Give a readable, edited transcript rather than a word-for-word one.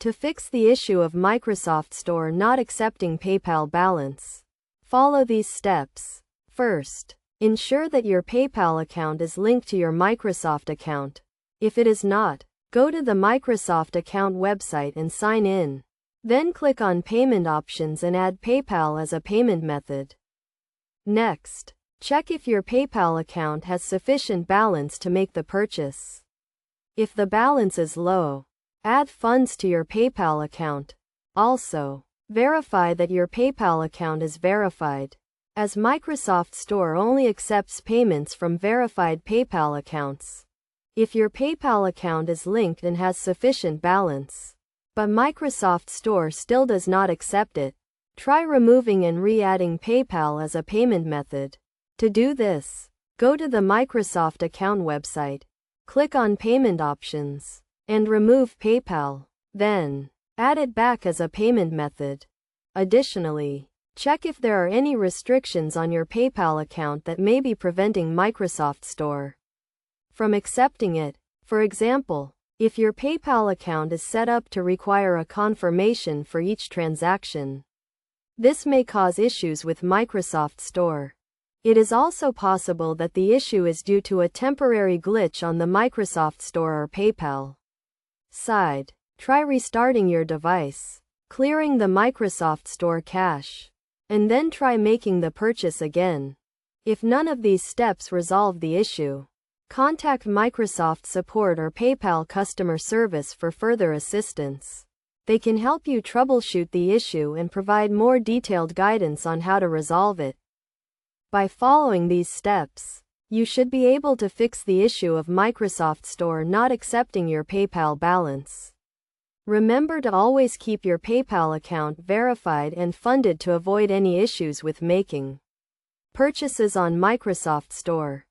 To fix the issue of Microsoft Store not accepting PayPal balance, follow these steps. First, ensure that your PayPal account is linked to your Microsoft account. If it is not, go to the Microsoft account website and sign in. Then click on Payment Options and add PayPal as a payment method. Next, check if your PayPal account has sufficient balance to make the purchase. If the balance is low, add funds to your PayPal account. Also, verify that your PayPal account is verified, as Microsoft Store only accepts payments from verified PayPal accounts. If your PayPal account is linked and has sufficient balance, but Microsoft Store still does not accept it, try removing and re-adding PayPal as a payment method. To do this, go to the Microsoft account website, click on Payment Options, and remove PayPal. Then, add it back as a payment method. Additionally, check if there are any restrictions on your PayPal account that may be preventing Microsoft Store from accepting it. For example, if your PayPal account is set up to require a confirmation for each transaction, this may cause issues with Microsoft Store. It is also possible that the issue is due to a temporary glitch on the Microsoft Store or PayPal side. Try restarting your device, clearing the Microsoft Store cache, and then try making the purchase again. If none of these steps resolve the issue, contact Microsoft Support or PayPal customer service for further assistance. They can help you troubleshoot the issue and provide more detailed guidance on how to resolve it. By following these steps, you should be able to fix the issue of Microsoft Store not accepting your PayPal balance. Remember to always keep your PayPal account verified and funded to avoid any issues with making purchases on Microsoft Store.